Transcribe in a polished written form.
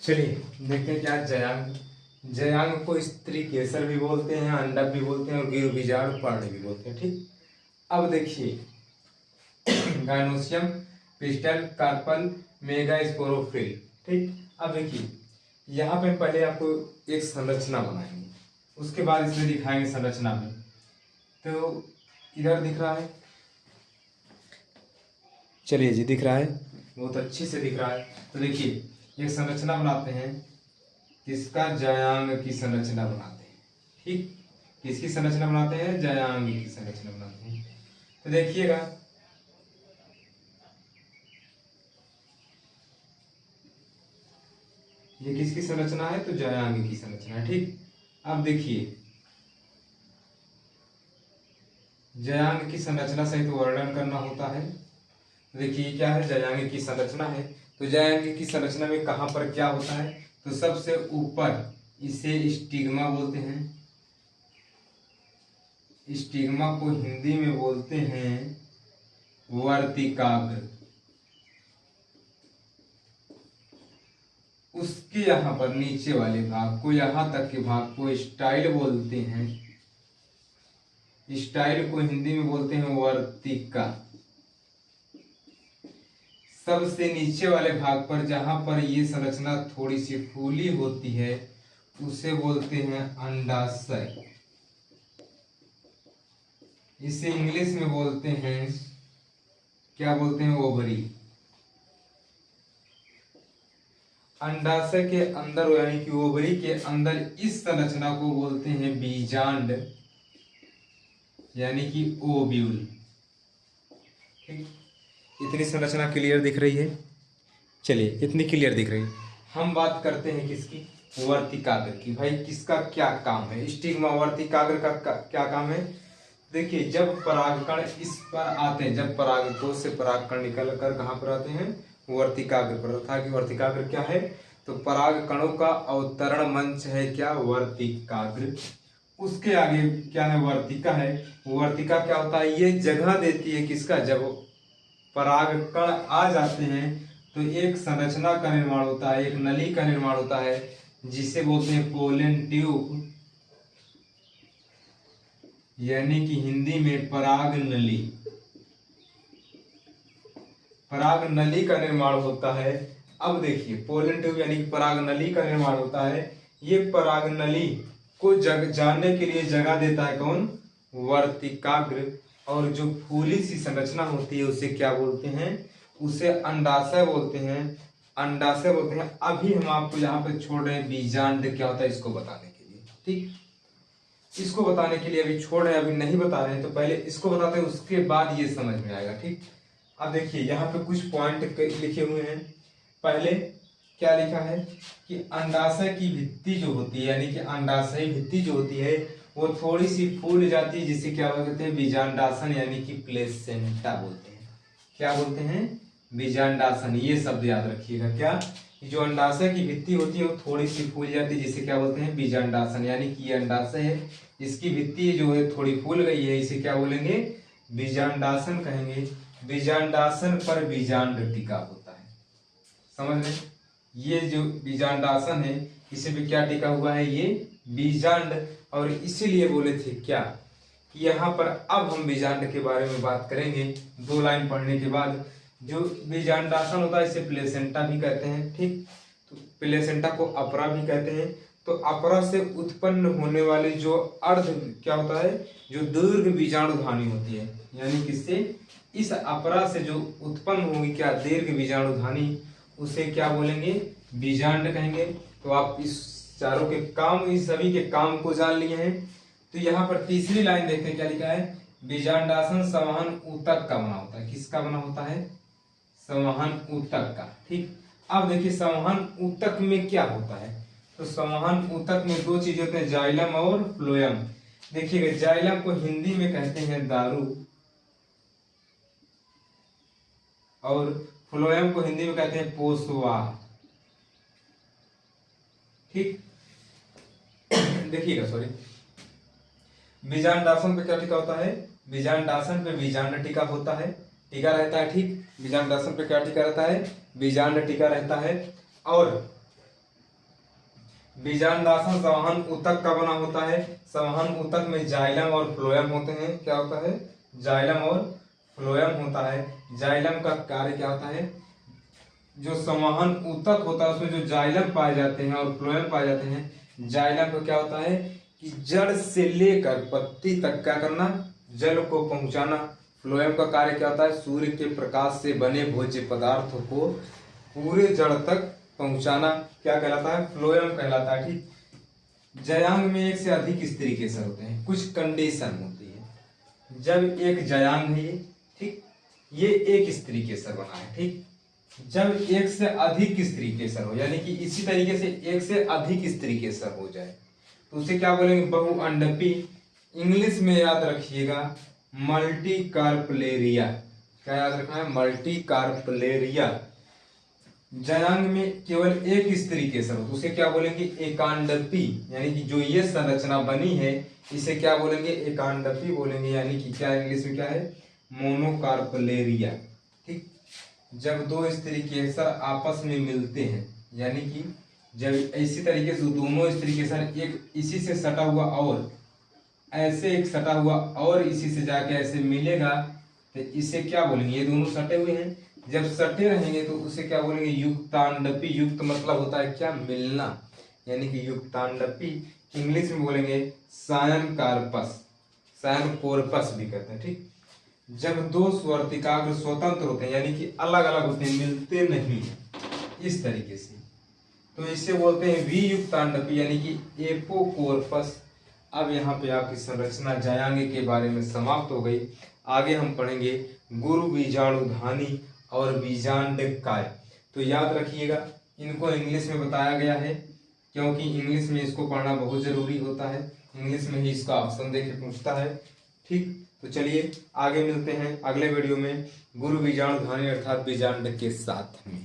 चलिए देखते हैं क्या जयांग। जयांग को स्त्री केसर भी बोलते हैं, अंडक भी बोलते हैं और गिर बीजाणु पर्ण भी बोलते हैं। ठीक, अब देखिए gynoecium, pistil, carpel, megasporophyll. ठीक, अब देखिए यहाँ पे पहले आपको एक संरचना बनाएंगे, उसके बाद इसमें दिखाएंगे संरचना में। तो इधर दिख रहा है, चलिए जी दिख रहा है, बहुत अच्छी से दिख रहा है। तो देखिए एक संरचना बनाते हैं, किसका, जयांग की संरचना बनाते हैं। ठीक, किसकी संरचना बनाते हैं, जयांग की संरचना बनाते हैं। तो देखिएगा ये किसकी संरचना है, तो जयांग की संरचना है। ठीक, अब देखिए जयांग की संरचना सहित वर्णन करना होता है। देखिए क्या है, जयांग की संरचना है। तो जयांग की संरचना में कहाँ पर क्या होता है, तो सबसे ऊपर इसे स्टिग्मा बोलते हैं। स्टिग्मा को हिंदी में बोलते हैं वर्तिकाग्र। उसके यहाँ पर नीचे वाले भाग को, यहाँ तक के भाग को स्टाइल बोलते हैं। स्टाइल को हिंदी में बोलते हैं वर्तिका। सबसे नीचे वाले भाग पर जहां पर ये संरचना थोड़ी सी फूली होती है उसे बोलते हैं अंडाशय। इसे इंग्लिश में बोलते हैं, क्या बोलते हैं, ओवरी। अंडाशय के अंदर यानी कि ओवरी के अंदर इस संरचना को बोलते हैं बीजांड यानी कि ओव्यूल। ठीक, इतनी संरचना क्लियर दिख रही है। चलिए इतनी क्लियर दिख रही है, हम बात करते हैं किसकी, वर्तिकाग्र की। भाई किसका क्या काम है, स्टिग्मा वर्तिकाग्र का क्या काम है। देखिए जब परागकण इस पर आते हैं, जब परागकोश से परागकण निकल कर कहाँ पर आते हैं, वर्तिकाग्र पर। था कि वर्तिकाग्र क्या है, तो परागकणों का अवतरण मंच है क्या, वर्तिकाग्र। उसके आगे क्या है, वर्तिका है। वर्तिका क्या होता है, ये जगह देती है किसका, जब परागकण आ जाते हैं तो एक संरचना का निर्माण होता है, एक नली का निर्माण होता है जिसे बोलते हैं पोलन ट्यूब, यानी कि हिंदी में पराग नली। पराग नली का निर्माण होता है। अब देखिए पोलन ट्यूब यानी कि पराग नली का निर्माण होता है। ये पराग नली को जानने के लिए जगह देता है कौन, वर्तिकाग्र। और जो फूली सी संरचना होती है उसे क्या बोलते हैं, उसे अंडाशय बोलते हैं। अंडाशय बोलते हैं। अभी हम आपको यहाँ पे छोड़ रहे हैं बीजांड क्या होता है इसको बताने के लिए। ठीक, इसको बताने के लिए अभी छोड़ रहे हैं, अभी नहीं बता रहे हैं, तो पहले इसको बताते हैं, उसके बाद ये समझ में आएगा। ठीक, अब देखिए यहाँ पे कुछ पॉइंट लिखे हुए हैं। पहले क्या लिखा है कि अंडाशय की भित्ति जो होती है, यानी कि अंडाशय भित्ति जो होती है वो थोड़ी सी फूल जाती है, जिसे क्या बोलते हैं, बीजांडासन यानी कि प्लेसेंटा बोलते हैं। क्या बोलते हैं, बीजांडासन। ये शब्द याद रखिएगा, क्या, जो अंडाशय की भित्ति होती है वो थोड़ी सी फूल जाती है, जिसे क्या बोलते हैं, बीजांडासन। यानी कि ये अंडाशय है, इसकी भित्ति जो है थोड़ी फूल गई है, इसे क्या बोलेंगे, बीजांडासन कहेंगे। बीजांडासन पर बीजांड टिका होता है, समझ रहे। ये जो बीजांडासन है इसे भी क्या टिका हुआ है, ये बीजांड। और इसीलिए बोले थे क्या कि यहाँ पर अब हम बीजांड के बारे में बात करेंगे 2 लाइन पढ़ने के बाद। जो बीजांडासन होता है इसे प्लेसेंटा भी कहते हैं। ठीक, तो प्लेसेंटा को अपरा भी कहते हैं। तो अपरा से उत्पन्न होने वाले जो अर्ध क्या होता है, जो दीर्घ बीजाणुधानी होती है, यानी किससे, इस अपरा से जो उत्पन्न होगी क्या, दीर्घ बीजाणुधानी, उसे क्या बोलेंगे, बीजांड कहेंगे। तो आप इस चारों के काम, इस सभी के काम को जान लिए हैं। तो यहाँ पर तीसरी लाइन देखते हैं क्या लिखा है, बीजांडासन संवहन ऊतक का बना होता है। किसका बना होता है, संवहन ऊतक का। ठीक, अब देखिए संवहन ऊतक में क्या होता है, तो संवहन ऊतक में 2 चीजें होते हैं, जाइलम और फ्लोएम। देखिएगा जाइलम को हिंदी में कहते हैं दारू और फ्लोएम को हिंदी में कहते हैं पोषवाह। ठीक, देखिएगा सॉरी, बीजांडासन पे क्या टिका होता है, बीजांडासन पे बीजांड टिका होता है, टिका रहता है। ठीक, बीजांडासन पे क्या टिका रहता है, बीजांड टिका रहता है। और बीजांडासन संवहन ऊतक का बना होता है। संवहन ऊतक में जाइलम और फ्लोएम होते हैं। क्या होता है? जाइलम और फ्लोएम होता है। जाइलम का कार्य क्या होता है? जो संवहन ऊतक होता है उसमें जो जाइलम पाए जाते हैं और फ्लोएम पाए जाते हैं। जाइलम का क्या होता है कि जड़ से लेकर पत्ती तक क्या करना? जल को पहुंचाना। फ्लोएम का कार्य क्या होता है? सूर्य के प्रकाश से बने भोज्य पदार्थों को पूरे जड़ तक पहुंचाना। क्या कहलाता है? फ्लोएम कहलाता है। ठीक। जयांग में एक से अधिक स्त्री केसर होते हैं। कुछ कंडीशन होती है। जब एक जयांग है ये, ठीक, ये एक स्त्री केसर बना है। ठीक। जब एक से अधिक स्त्री केसर हो, यानी कि इसी तरीके से एक से अधिक स्त्री केसर हो जाए तो उसे क्या बोलेंगे? बहुअंडपी। इंग्लिश में याद रखिएगा मल्टी कार्पलेरिया। क्या याद रखना है? मल्टी कार्पलेरिया। जयांग में केवल एक स्त्री केसर हो तो उसे क्या बोलेंगे? एकांडपी। यानी कि जो ये संरचना बनी है इसे क्या बोलेंगे? एकांडपी बोलेंगे। यानी कि क्या इंग्लिश में क्या है? मोनोकार्पलेरिया। ठीक। जब दो स्त्री केसर आपस में मिलते हैं, यानी कि जब इसी तरीके से दोनों स्त्री केसर एक इसी से सटा हुआ और ऐसे एक सटा हुआ और इसी से जाके ऐसे मिलेगा तो इसे क्या बोलेंगे? ये दोनों सटे हुए हैं, जब सटे रहेंगे तो उसे क्या बोलेंगे? युक्तांडपी। युक्त मतलब होता है क्या? मिलना, यानी कि युक्तांडपी। इंग्लिश में बोलेंगे सायन कार्पस, सायन कोर्पस भी कहते हैं। ठीक। जब दो स्वर्तिकाग्र स्वतंत्र होते हैं, यानी कि अलग अलग होते हैं, मिलते नहीं इस तरीके से, तो इसे बोलते हैं वियुक्तांडपी, यानी कि एपोकोर्पस। अब यहाँ पे आपकी संरचना जयांग के बारे में समाप्त हो गई। आगे हम पढ़ेंगे गुरु बीजाणुधानी और बीजांडकाय। तो याद रखिएगा इनको इंग्लिश में बताया गया है क्योंकि इंग्लिश में इसको पढ़ना बहुत जरूरी होता है। इंग्लिश में ही इसका ऑप्शन देके पूछता है। ठीक। तो चलिए आगे मिलते हैं अगले वीडियो में गुरु बीजाणुधानी अर्थात बीजांड के साथ में।